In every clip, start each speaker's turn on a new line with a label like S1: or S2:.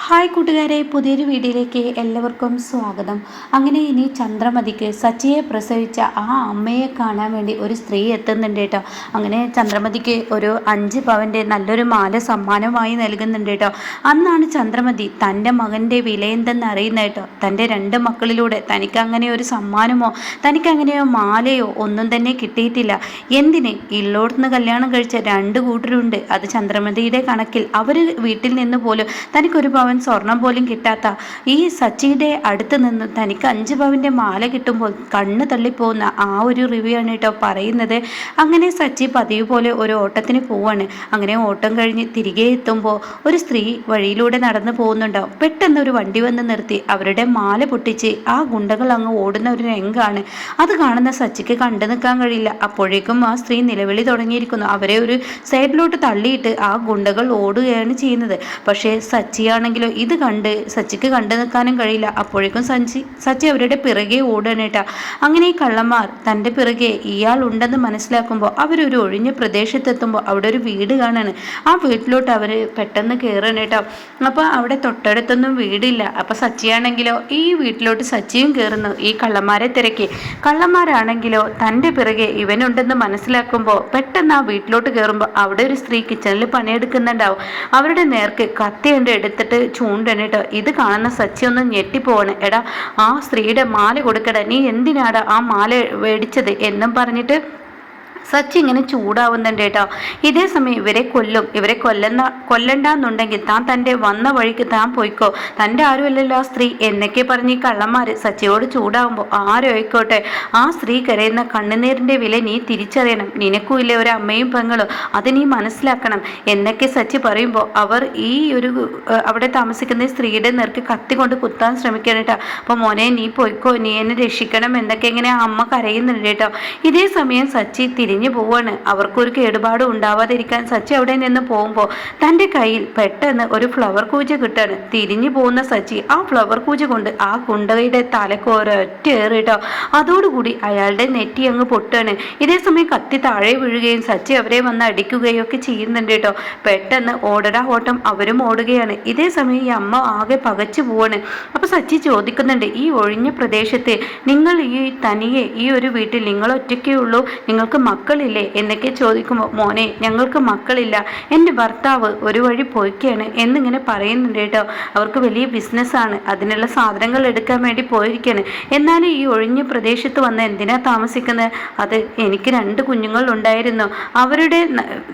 S1: Hi കൂട്ടുകാരെ, പുതിയൊരു വീഡിയോയിലേക്ക് എല്ലാവർക്കും സ്വാഗതം. അങ്ങനെ ഇനി ചന്ദ്രമതിക്ക് സച്ചിയെ പ്രസവിച്ച ആ അമ്മയെ കാണാൻ വേണ്ടി ഒരു സ്ത്രീ എത്തുന്നുണ്ട് കേട്ടോ. അങ്ങനെ ചന്ദ്രമതിക്ക് ഒരു 5 പവൻ്റെ നല്ലൊരു മാല സമ്മാനമായി നൽകുന്നുണ്ട് കേട്ടോ. അന്നാണ് ചന്ദ്രമതി തൻ്റെ മകൻ്റെ വിലയെന്തെന്ന് അറിയുന്നത് കേട്ടോ. തൻ്റെ 2 മക്കളിലൂടെ തനിക്ക് അങ്ങനെ ഒരു സമ്മാനമോ തനിക്കങ്ങനെയോ മാലയോ ഒന്നും തന്നെ കിട്ടിയിട്ടില്ല. എന്തിന് ഇള്ളോടുന്ന് കല്യാണം കഴിച്ച 2 കൂട്ടരുണ്ട്. അത് ചന്ദ്രമതിയുടെ കണക്കിൽ അവർ വീട്ടിൽ നിന്ന് പോലും തനിക്കൊരു പവൻ സ്വർണം പോലും കിട്ടാത്ത ഈ സച്ചിയുടെ അടുത്ത് നിന്ന് തനിക്ക് 5 പവൻ്റെ മാല കിട്ടുമ്പോൾ കണ്ണ് തള്ളിപ്പോകുന്ന ആ ഒരു റിവ്യൂ ആണ് കേട്ടോ പറയുന്നത്. അങ്ങനെ സച്ചി പതിവ് പോലെ ഒരു ഓട്ടത്തിന് പോവാണ്. അങ്ങനെ ഓട്ടം കഴിഞ്ഞ് തിരികെ എത്തുമ്പോൾ ഒരു സ്ത്രീ വഴിയിലൂടെ നടന്നു പോകുന്നുണ്ടാവും. പെട്ടെന്ന് ഒരു വണ്ടി വന്ന് നിർത്തി അവരുടെ മാല പൊട്ടിച്ച് ആ ഗുണ്ടകൾ അങ്ങ് ഓടുന്ന ഒരു രംഗാണ്. അത് കാണുന്ന സച്ചിക്ക് കണ്ടു നിൽക്കാൻ കഴിയില്ല. അപ്പോഴേക്കും ആ സ്ത്രീ നിലവിളി തുടങ്ങിയിരിക്കുന്നു. അവരെ ഒരു സൈഡിലോട്ട് തള്ളിയിട്ട് ആ ഗുണ്ടകൾ ഓടുകയാണ് ചെയ്യുന്നത്. പക്ഷേ സച്ചിയാണെങ്കിൽ ഇത് കണ്ട് സച്ചിക്ക് കണ്ടു നിൽക്കാനും കഴിയില്ല. അപ്പോഴേക്കും സച്ചി അവരുടെ പിറകെ ഓടുകയാണ് കേട്ടോ. അങ്ങനെ ഈ കള്ളന്മാർ തൻ്റെ പിറകെ ഇയാൾ ഉണ്ടെന്ന് മനസ്സിലാക്കുമ്പോൾ അവരൊരു ഒഴിഞ്ഞ പ്രദേശത്തെത്തുമ്പോൾ അവിടെ ഒരു വീട് കാണാണ്. ആ വീട്ടിലോട്ട് അവർ പെട്ടെന്ന് കയറുകയാണ് കേട്ടോ. അപ്പോൾ അവിടെ തൊട്ടടുത്തൊന്നും വീടില്ല. അപ്പോൾ സച്ചിയാണെങ്കിലോ ഈ വീട്ടിലോട്ട് സച്ചിയും കയറുന്നു ഈ കള്ളന്മാരെ തിരക്കി. കള്ളന്മാരാണെങ്കിലോ തൻ്റെ പിറകെ ഇവനുണ്ടെന്ന് മനസ്സിലാക്കുമ്പോൾ പെട്ടെന്ന് ആ വീട്ടിലോട്ട് കയറുമ്പോൾ അവിടെ ഒരു സ്ത്രീ കിച്ചണിൽ പണിയെടുക്കുന്നുണ്ടാവും. അവരുടെ നേർക്ക് കത്തി കൊണ്ട് എടുത്തിട്ട് ചൂണ്ടണിട്ടോ. ഇത് കാണുന്ന സച്ചി ഒന്ന് ഞെട്ടിപ്പോവാണ്. എടാ, ആ സ്ത്രീയുടെ മാല കൊടുക്കട, നീ എന്തിനാടാ ആ മാല മേടിച്ചത് എന്നും പറഞ്ഞിട്ട് സച്ചി ഇങ്ങനെ ചൂടാവുന്നുണ്ട് കേട്ടോ. ഇതേ സമയം ഇവരെ കൊല്ലണ്ടെന്നുണ്ടെങ്കിൽ താൻ തൻ്റെ വന്ന വഴിക്ക് താൻ പോയിക്കോ, തൻ്റെ ആരുമല്ലല്ലോ ആ സ്ത്രീ എന്നൊക്കെ പറഞ്ഞ് ഈ കള്ളന്മാർ സച്ചിയോട് ചൂടാവുമ്പോൾ ആരോയിക്കോട്ടെ, ആ സ്ത്രീ കരയുന്ന കണ്ണുനീരിൻ്റെ വില നീ തിരിച്ചറിയണം. നിനക്കും ഇല്ലേ ഒരു അമ്മയും പെങ്ങളും, അത് നീ മനസ്സിലാക്കണം എന്നൊക്കെ സച്ചി പറയുമ്പോൾ അവർ ഈ ഒരു അവിടെ താമസിക്കുന്ന സ്ത്രീയുടെ നേർക്ക് കത്തി കൊണ്ട് കുത്താൻ ശ്രമിക്കണം കേട്ടോ. അപ്പോൾ മോനെ നീ പോയിക്കോ, നീ എന്നെ രക്ഷിക്കണം എന്നൊക്കെ ഇങ്ങനെ അമ്മ കരയുന്നുണ്ട് കേട്ടോ. ഇതേ സമയം സച്ചി തിരിഞ്ഞു പോവാണ്. അവർക്കൊരു കേടുപാടും ഉണ്ടാവാതിരിക്കാൻ സച്ചി അവിടെ നിന്ന് പോകുമ്പോൾ തൻ്റെ കയ്യിൽ പെട്ടെന്ന് ഒരു ഫ്ലവർ കൂജ കിട്ടാണ്. തിരിഞ്ഞു പോകുന്ന സച്ചി ആ ഫ്ലവർ കൂജ കൊണ്ട് ആ കുണ്ടയുടെ തലക്ക് ഒരൊറ്റ ഏറിട്ടോ. അതോടുകൂടി അയാളുടെ നെറ്റി അങ്ങ് പൊട്ടാണ്. ഇതേ സമയം കത്തി താഴെ വീഴുകയും സച്ചി അവരെ വന്ന് അടിക്കുകയും ഒക്കെ ചെയ്യുന്നുണ്ട് കേട്ടോ. പെട്ടെന്ന് ഓടടാ ഓട്ടം അവരും ഓടുകയാണ്. ഇതേ സമയം ഈ അമ്മ ആകെ പകച്ചു പോവാണ്. അപ്പോൾ സച്ചി ചോദിക്കുന്നുണ്ട്, ഈ ഒഴിഞ്ഞ പ്രദേശത്ത് നിങ്ങൾ ഈ തനിയെ ഈ ഒരു വീട്ടിൽ നിങ്ങൾ ഒറ്റയ്ക്കേ ഉള്ളൂ, നിങ്ങൾക്ക് മക്കളില്ലേ എന്നൊക്കെ ചോദിക്കുമ്പോൾ മോനെ ഞങ്ങൾക്ക് മക്കളില്ല, എൻ്റെ ഭർത്താവ് ഒരു വഴി പോയിക്കാണ് എന്നിങ്ങനെ പറയുന്നുണ്ട് കേട്ടോ. അവർക്ക് വലിയ ബിസിനസ്സാണ്, അതിനുള്ള സാധനങ്ങൾ എടുക്കാൻ വേണ്ടി പോയിരിക്കുകയാണ്. എന്നാലും ഈ ഒഴിഞ്ഞ പ്രദേശത്ത് വന്ന് എന്തിനാ താമസിക്കുന്നത്? അത് എനിക്ക് 2 കുഞ്ഞുങ്ങൾ ഉണ്ടായിരുന്നു, അവരുടെ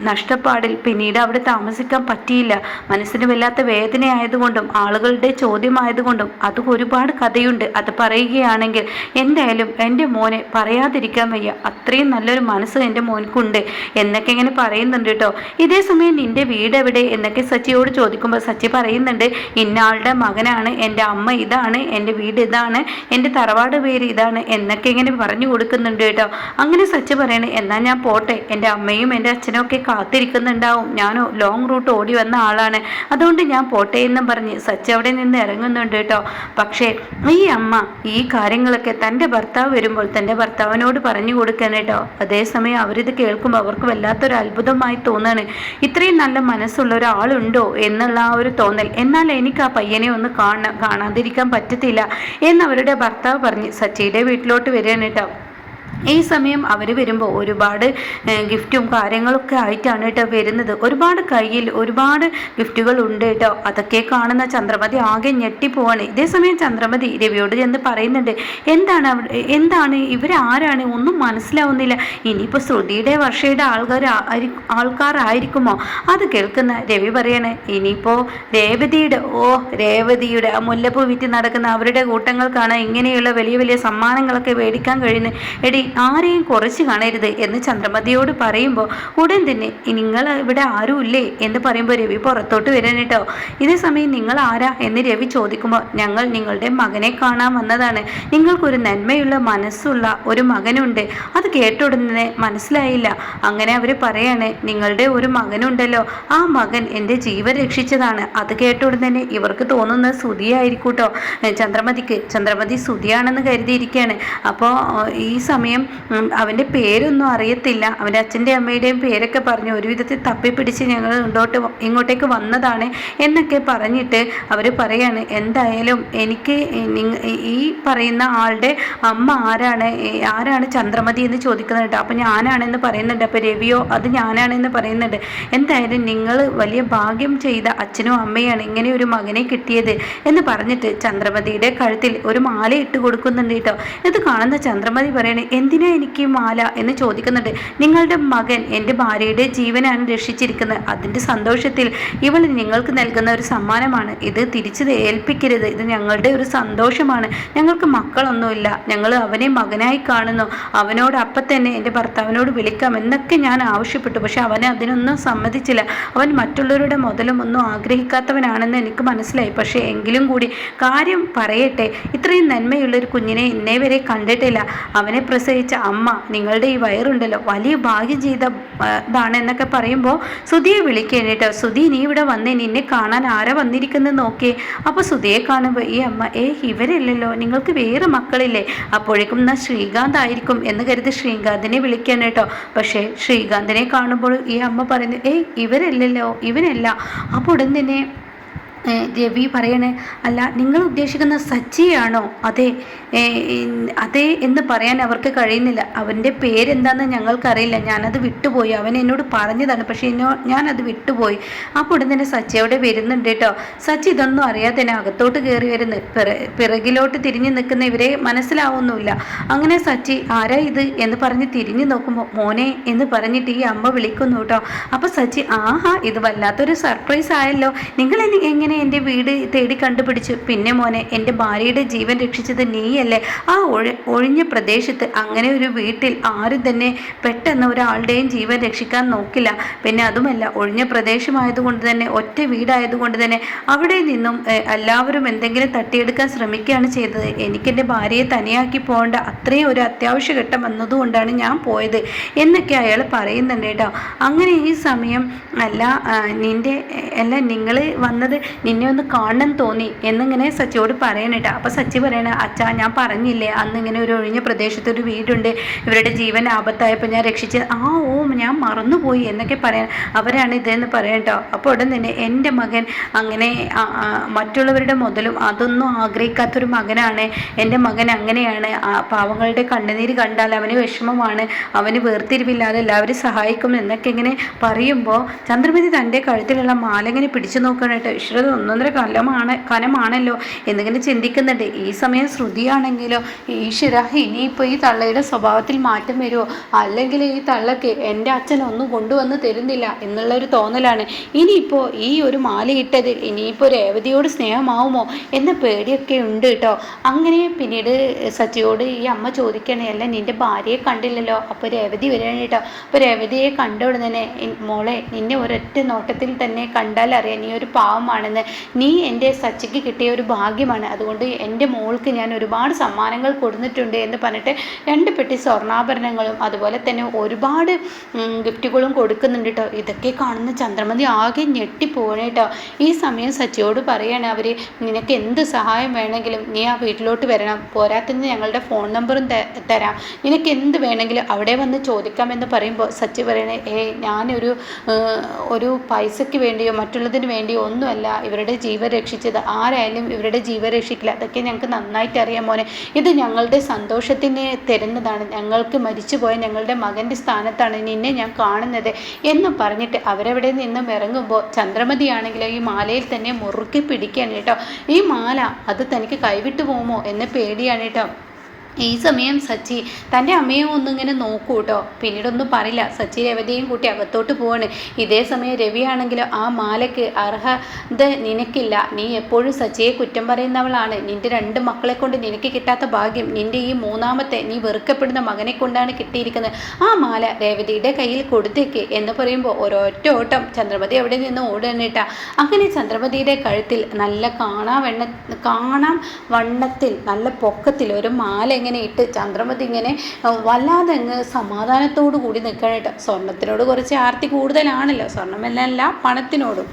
S1: നഷ്ടപ്പാടിൽ പിന്നീട് അവിടെ താമസിക്കാൻ പറ്റിയില്ല. മനസ്സിന് വല്ലാത്ത വേദനയായതുകൊണ്ടും ആളുകളുടെ ചോദ്യമായതുകൊണ്ടും അത് ഒരുപാട് കഥയുണ്ട്. അത് പറയുകയാണെങ്കിൽ എന്തായാലും എൻ്റെ മോനെ പറയാതിരിക്കാൻ വയ്യ, അത്രയും നല്ലൊരു മനസ്സ് എൻ്റെ മോൻക്കുണ്ട് എന്നൊക്കെ ഇങ്ങനെ പറയുന്നുണ്ട് കേട്ടോ. ഇതേ സമയം നിന്റെ വീട് എവിടെ എന്നൊക്കെ സച്ചിയോട് ചോദിക്കുമ്പോൾ സച്ചി പറയുന്നുണ്ട്, ഇന്നയാളുടെ മകനാണ്, എൻ്റെ അമ്മ ഇതാണ്, എൻ്റെ വീട് ഇതാണ്, എൻ്റെ തറവാട് പേര് ഇതാണ് എന്നൊക്കെ ഇങ്ങനെ പറഞ്ഞു കൊടുക്കുന്നുണ്ട് കേട്ടോ. അങ്ങനെ സച്ചി പറയണേ, എന്നാൽ ഞാൻ പോട്ടെ, എൻ്റെ അമ്മയും എൻ്റെ അച്ഛനും ഒക്കെ കാത്തിരിക്കുന്നുണ്ടാവും, ഞാൻ ലോങ് റൂട്ട് ഓടി വന്ന ആളാണ്, അതുകൊണ്ട് ഞാൻ പോട്ടെ എന്നും പറഞ്ഞ് സച്ചി അവിടെ നിന്ന് ഇറങ്ങുന്നുണ്ട് കേട്ടോ. പക്ഷേ ഈ അമ്മ ഈ കാര്യങ്ങളൊക്കെ തൻ്റെ ഭർത്താവ് വരുമ്പോൾ തൻ്റെ ഭർത്താവിനോട് പറഞ്ഞു കൊടുക്കാൻ കേട്ടോ. അതേസമയം അവരിത് കേൾക്കുമ്പോൾ അവർക്ക് വല്ലാത്തൊരു അത്ഭുതമായി തോന്നാണ്. ഇത്രയും നല്ല മനസ്സുള്ള ഒരാളുണ്ടോ എന്നുള്ള ആ ഒരു തോന്നൽ. എന്നാൽ എനിക്ക് ആ പയ്യനെ ഒന്ന് കാണാതിരിക്കാൻ പറ്റത്തില്ല എന്നവരുടെ ഭർത്താവ് പറഞ്ഞ് സച്ചിയുടെ വീട്ടിലോട്ട് വരികയാണ് കേട്ടോ. ഈ സമയം അവർ വരുമ്പോൾ ഒരുപാട് ഗിഫ്റ്റും കാര്യങ്ങളൊക്കെ ആയിട്ടാണ് കേട്ടോ വരുന്നത്. ഒരുപാട് കയ്യിൽ ഒരുപാട് ഗിഫ്റ്റുകൾ ഉണ്ട് കേട്ടോ. അതൊക്കെ കാണുന്ന ചന്ദ്രമതി ആകെ ഞെട്ടിപ്പോവാണ്. ഇതേസമയം ചന്ദ്രമതി രവിയോട് ചെന്ന് പറയുന്നുണ്ട്, എന്താണ് ഇവരാരാണ് ഒന്നും മനസ്സിലാവുന്നില്ല, ഇനിയിപ്പോൾ ശ്രുതിയുടെ വർഷയുടെ ആൾക്കാരായിരിക്കുമോ? അത് കേൾക്കുന്ന രവി പറയണേ, ഇനിയിപ്പോൾ രേവതിയുടെ ആ മുല്ലപ്പൂ വിറ്റ് നടക്കുന്ന അവരുടെ കൂട്ടങ്ങൾക്കാണ് ഇങ്ങനെയുള്ള വലിയ വലിയ സമ്മാനങ്ങളൊക്കെ മേടിക്കാൻ കഴിയുന്നത്. എടി, ആരെയും കുറച്ച് കാണരുത് എന്ന് ചന്ദ്രമതിയോട് പറയുമ്പോൾ ഉടൻ തന്നെ നിങ്ങൾ ഇവിടെ ആരുമില്ലേ എന്ന് പറയുമ്പോൾ രവി പുറത്തോട്ട് വരാൻ കേട്ടോ. ഇതേ സമയം നിങ്ങൾ ആരാ എന്ന് രവി ചോദിക്കുമ്പോൾ ഞങ്ങൾ നിങ്ങളുടെ മകനെ കാണാൻ വന്നതാണ്, നിങ്ങൾക്കൊരു നന്മയുള്ള മനസ്സുള്ള ഒരു മകനുണ്ട്. അത് കേട്ട ഉടനെ മനസ്സിലായില്ല. അങ്ങനെ അവർ പറയാണ്, നിങ്ങളുടെ ഒരു മകനുണ്ടല്ലോ, ആ മകൻ എൻ്റെ ജീവൻ രക്ഷിച്ചതാണ്. അത് കേട്ട ഉടനെ ഇവർക്ക് തോന്നുന്നത് ശ്രുതിയായിരിക്കും കേട്ടോ. ചന്ദ്രമതി ശ്രുതിയാണെന്ന് കരുതിയിരിക്കുകയാണ്. അപ്പോൾ ഈ സമയം സമയം അവൻ്റെ പേരൊന്നും അറിയത്തില്ല. അവൻ്റെ അച്ഛൻ്റെ അമ്മയുടെയും പേരൊക്കെ പറഞ്ഞു ഒരു വിധത്തിൽ തപ്പിപ്പിടിച്ച് ഞങ്ങൾ ഇങ്ങോട്ടേക്ക് വന്നതാണ് എന്നൊക്കെ പറഞ്ഞിട്ട് അവർ പറയാണ്, എന്തായാലും എനിക്ക് ഈ പറയുന്ന ആളുടെ അമ്മ ആരാണ് ചന്ദ്രമതി എന്ന് ചോദിക്കുന്നുണ്ട്. അപ്പം ഞാനാണെന്ന് പറയുന്നുണ്ട്. അപ്പോൾ രവിയോ അത് ഞാനാണെന്ന് പറയുന്നുണ്ട്. എന്തായാലും നിങ്ങൾ വലിയ ഭാഗ്യം ചെയ്ത അച്ഛനും അമ്മയാണ് ഇങ്ങനെ ഒരു മകനെ കിട്ടിയത് എന്ന് പറഞ്ഞിട്ട് ചന്ദ്രമതിയുടെ കഴുത്തിൽ ഒരു മാല ഇട്ട് കൊടുക്കുന്നുണ്ട് കേട്ടോ. ഇത് കാണുന്ന ചന്ദ്രമതി പറയണേ, എന്തിനാ എനിക്ക് മാല എന്ന് ചോദിക്കുന്നുണ്ട്. നിങ്ങളുടെ മകൻ എൻ്റെ ഭാര്യയുടെ ജീവനാണ് രക്ഷിച്ചിരിക്കുന്നത്. അതിൻ്റെ സന്തോഷത്തിൽ ഇവൾ നിങ്ങൾക്ക് നൽകുന്ന ഒരു സമ്മാനമാണ്. ഇത് തിരിച്ച് ഏൽപ്പിക്കരുത്. ഇത് ഞങ്ങളുടെ ഒരു സന്തോഷമാണ്. ഞങ്ങൾക്ക് മക്കളൊന്നുമില്ല. ഞങ്ങൾ അവനെ മകനായി കാണുന്നു. അവനോട് അപ്പം തന്നെ എൻ്റെ ഭർത്താവിനോട് വിളിക്കാം എന്നൊക്കെ ഞാൻ ആവശ്യപ്പെട്ടു. പക്ഷെ അവനെ അതിനൊന്നും സമ്മതിച്ചില്ല. അവൻ മറ്റുള്ളവരുടെ മുതലും ഒന്നും ആഗ്രഹിക്കാത്തവനാണെന്ന് എനിക്ക് മനസ്സിലായി. പക്ഷേ എങ്കിലും കൂടി കാര്യം പറയട്ടെ, ഇത്രയും നന്മയുള്ളൊരു കുഞ്ഞിനെ ഇന്നേ വരെ കണ്ടിട്ടില്ല. അവനെ പ്രസവിച്ച അമ്മ നിങ്ങളുടെ ഈ വയറുണ്ടല്ലോ വലിയ ഭാഗ്യം ചെയ്തതാണ് എന്നൊക്കെ പറയുമ്പോൾ സുധിയെ വിളിക്കുകയാണ് കേട്ടോ. സുധി, നീ ഇവിടെ വന്നേ, നിന്നെ കാണാൻ ആരാ വന്നിരിക്കുന്നത് നോക്കിയേ. അപ്പോൾ സുധിയെ കാണുമ്പോൾ ഈ അമ്മ, ഇവരല്ലല്ലോ, നിങ്ങൾക്ക് വേറെ മക്കളില്ലേ? അപ്പോഴേക്കും എന്നാൽ ശ്രീകാന്ത് ആയിരിക്കും എന്ന് കരുതി ശ്രീകാന്തിനെ വിളിക്കാൻ കേട്ടോ. പക്ഷേ ശ്രീകാന്തിനെ കാണുമ്പോൾ ഈ അമ്മ പറയുന്നു, ഇവരല്ലല്ലോ, ഇവനല്ല. അപ്പോൾ ഉടൻ തന്നെ രവി പറയണേ, അല്ല നിങ്ങൾ ഉദ്ദേശിക്കുന്ന സച്ചിയാണോ? അതെ എന്ന് പറയാൻ അവർക്ക് കഴിയുന്നില്ല. അവൻ്റെ പേരെന്താണെന്ന് ഞങ്ങൾക്കറിയില്ല, ഞാനത് വിട്ടുപോയി. അവൻ എന്നോട് പറഞ്ഞതാണ്, പക്ഷേ ഞാനത് വിട്ടുപോയി. അപ്പോൾ ഉടൻ തന്നെ സച്ചി അവിടെ വരുന്നുണ്ട് കേട്ടോ. സച്ചി ഇതൊന്നും അറിയാതെ തന്നെ അകത്തോട്ട് കയറി വരുന്നു. പിറകിലോട്ട് തിരിഞ്ഞു നിൽക്കുന്ന ഇവരെ മനസ്സിലാവുന്നില്ല. അങ്ങനെ സച്ചി ആരാ ഇത് എന്ന് പറഞ്ഞ് തിരിഞ്ഞു നോക്കുമ്പോൾ മോനെ എന്ന് പറഞ്ഞിട്ട് ഈ അമ്മ വിളിക്കുന്നു കേട്ടോ. അപ്പോൾ സച്ചി, ആഹാ, ഇത് വല്ലാത്തൊരു സർപ്രൈസ് ആയല്ലോ. നിങ്ങൾ എങ്ങനെ എൻ്റെ വീട് തേടി കണ്ടുപിടിച്ചു? പിന്നെ മോനെ, എൻ്റെ ഭാര്യയുടെ ജീവൻ രക്ഷിച്ചത് നീയല്ലേ? ആ ഒഴിഞ്ഞ പ്രദേശത്ത് അങ്ങനെ ഒരു വീട്ടിൽ ആരും തന്നെ പെട്ടെന്ന് ഒരാളുടെയും ജീവൻ രക്ഷിക്കാൻ നോക്കില്ല. പിന്നെ അതുമല്ല, ഒഴിഞ്ഞ പ്രദേശമായതുകൊണ്ട് തന്നെ, ഒറ്റ വീടായതുകൊണ്ട് തന്നെ അവിടെ നിന്നും എല്ലാവരും എന്തെങ്കിലും തട്ടിയെടുക്കാൻ ശ്രമിക്കുകയാണ് ചെയ്തത്. എനിക്കെൻ്റെ ഭാര്യയെ തനിയാക്കി പോകേണ്ട അത്രയും ഒരു അത്യാവശ്യ ഘട്ടം വന്നതുകൊണ്ടാണ് ഞാൻ പോയത് എന്നൊക്കെ അയാൾ പറയുന്നുണ്ട് കേട്ടോ. അങ്ങനെ ഈ സമയം നിങ്ങൾ വന്നത് നിന്നെ ഒന്ന് കാണണം തോന്നി എന്നിങ്ങനെ സച്ചിയോട് പറയണേട്ടാ. അപ്പോൾ സച്ചി പറയണ, അച്ഛാ ഞാൻ പറഞ്ഞില്ലേ അന്ന് ഇങ്ങനെ ഒരു ഒഴിഞ്ഞ പ്രദേശത്തൊരു വീടുണ്ട്, ഇവരുടെ ജീവൻ ആപത്തായപ്പോൾ ഞാൻ രക്ഷിച്ചത്. ഞാൻ മറന്നുപോയി എന്നൊക്കെ പറയാൻ അവരാണ് ഇതെന്ന് പറയട്ടോ. അപ്പോൾ ഉടൻ തന്നെ എൻ്റെ മകൻ അങ്ങനെ മറ്റുള്ളവരുടെ മുതലും അതൊന്നും ആഗ്രഹിക്കാത്തൊരു മകനാണ്. എൻ്റെ മകൻ അങ്ങനെയാണ്. പാവങ്ങളുടെ കണ്ണുനീര് കണ്ടാൽ അവന് വിഷമമാണ്, അവന് വേർതിരിവില്ലാതെ എല്ലാവരും സഹായിക്കും എന്നൊക്കെ ഇങ്ങനെ പറയുമ്പോൾ ചന്ദ്രമതി തൻ്റെ കഴുത്തിലുള്ള മാല ഇങ്ങനെ പിടിച്ചു നോക്കാനായിട്ട് ഈശ്വര ഒന്നൊന്നര കനമാണല്ലോ എന്നിങ്ങനെ ചിന്തിക്കുന്നുണ്ട്. ഈ സമയം ശ്രുതിയാണെങ്കിലോ, ഈശ്വര ഇനിയിപ്പോൾ ഈ തള്ളയുടെ സ്വഭാവത്തിൽ മാറ്റം വരുമോ, അല്ലെങ്കിൽ ഈ തള്ളക്ക് എൻ്റെ അച്ഛനൊന്നും കൊണ്ടുവന്ന് തരുന്നില്ല എന്നുള്ളൊരു തോന്നലാണ്. ഇനിയിപ്പോൾ ഈ ഒരു മാലയിട്ടതിൽ ഇനിയിപ്പോൾ രേവതിയോട് സ്നേഹമാവുമോ എന്ന പേടിയൊക്കെ ഉണ്ട് കേട്ടോ. അങ്ങനെ പിന്നീട് സച്ചിയോട് ഈ അമ്മ ചോദിക്കണേ, അല്ല നിൻ്റെ ഭാര്യയെ കണ്ടില്ലല്ലോ? അപ്പോൾ രേവതി വരികയാണ് കേട്ടോ. അപ്പോൾ രേവതിയെ കണ്ട ഉടനെ തന്നെ, മോളെ നിന്നെ ഒരൊറ്റ നോട്ടത്തിൽ തന്നെ കണ്ടാൽ അറിയാം നീ ഒരു പാവമാണെന്ന്. നീ എൻ്റെ സച്ചിക്ക് കിട്ടിയ ഒരു ഭാഗ്യമാണ്. അതുകൊണ്ട് എൻ്റെ മോൾക്ക് ഞാൻ ഒരുപാട് സമ്മാനങ്ങൾ കൊടുത്തിട്ടുണ്ട് എന്ന് പറഞ്ഞിട്ട് 2 പെട്ടി സ്വർണ്ണാഭരണങ്ങളും അതുപോലെ തന്നെ ഒരുപാട് ഗിഫ്റ്റുകളും കൊടുക്കുന്നുണ്ട് കേട്ടോ. ഇതൊക്കെ കാണുന്ന ചന്ദ്രമതി ആകെ ഞെട്ടിപ്പോകണം കേട്ടോ. ഈ സമയം സച്ചിയോട് പറയാണ് അവർ, നിനക്ക് എന്ത് സഹായം വേണമെങ്കിലും നീ ആ വീട്ടിലോട്ട് വരണം, പോരാത്തതിന് ഞങ്ങളുടെ ഫോൺ നമ്പറും തരാം, നിനക്ക് എന്ത് വേണമെങ്കിലും അവിടെ വന്ന് ചോദിക്കാമെന്ന് പറയുമ്പോൾ സച്ചി പറയണേ, ഒരു പൈസയ്ക്ക് വേണ്ടിയോ മറ്റുള്ളതിന് വേണ്ടിയോ ഒന്നുമല്ല ഇവരുടെ ജീവൻ രക്ഷിച്ചത്. ആരായാലും ഇവരുടെ ജീവൻ രക്ഷിക്കില്ല, അതൊക്കെ ഞങ്ങൾക്ക് നന്നായിട്ട് അറിയാം മോനെ. ഇത് ഞങ്ങളുടെ സന്തോഷത്തിന് തരുന്നതാണ്. ഞങ്ങൾക്ക് മരിച്ചുപോയ ഞങ്ങളുടെ മകൻ്റെ സ്ഥാനത്താണ് നിന്നെ ഞാൻ കാണുന്നത് എന്ന് പറഞ്ഞിട്ട് അവരവിടെ നിന്നും ഇറങ്ങുമ്പോൾ ചന്ദ്രമതിയാണെങ്കിലോ ഈ മാലയിൽ തന്നെ മുറുക്കി പിടിക്കുകയാണ് കേട്ടോ. ഈ മാല അത് തനിക്ക് കൈവിട്ടു പോകുമോ എന്ന് പേടിയാണ് കേട്ടോ. ഈ സമയം സച്ചി തൻ്റെ അമ്മയെ ഒന്നിങ്ങനെ നോക്കൂ കേട്ടോ. പിന്നീടൊന്നും പറയില്ല. സച്ചി രവതിയും കൂട്ടി അകത്തോട്ട് പോവാണ്. ഇതേ സമയം രവിയാണെങ്കിലോ, ആ മാലയ്ക്ക് അർഹത നിനക്കില്ല, നീ എപ്പോഴും സച്ചിയെ കുറ്റം പറയുന്നവളാണ്, നിൻ്റെ 2 മക്കളെ കൊണ്ട് നിനക്ക് കിട്ടാത്ത ഭാഗ്യം നിൻ്റെ ഈ 3ാമത്തെ നീ വെറുക്കപ്പെടുന്ന മകനെ കൊണ്ടാണ് കിട്ടിയിരിക്കുന്നത്, ആ മാല രേവതിയുടെ കയ്യിൽ കൊടുത്തേക്ക് എന്ന് പറയുമ്പോൾ ഒരൊറ്റ ഓട്ടം ചന്ദ്രമതി അവിടെ നിന്ന് ഓടുന്നിട്ടാ. അങ്ങനെ ചന്ദ്രമതിയുടെ കഴുത്തിൽ നല്ല കാണാം വണ്ണത്തിൽ നല്ല പൊക്കത്തിൽ ഒരു മാല ഇങ്ങനെ ഇട്ട് ചന്ദ്രമതി ഇങ്ങനെ വല്ലാതെ അങ്ങ് സമാധാനത്തോടു കൂടി നിൽക്കാനായിട്ട്. സ്വർണത്തിനോട് കുറച്ച് ആർത്തി കൂടുതലാണല്ലോ, സ്വർണ്ണമെല്ലാം പണത്തിനോടും.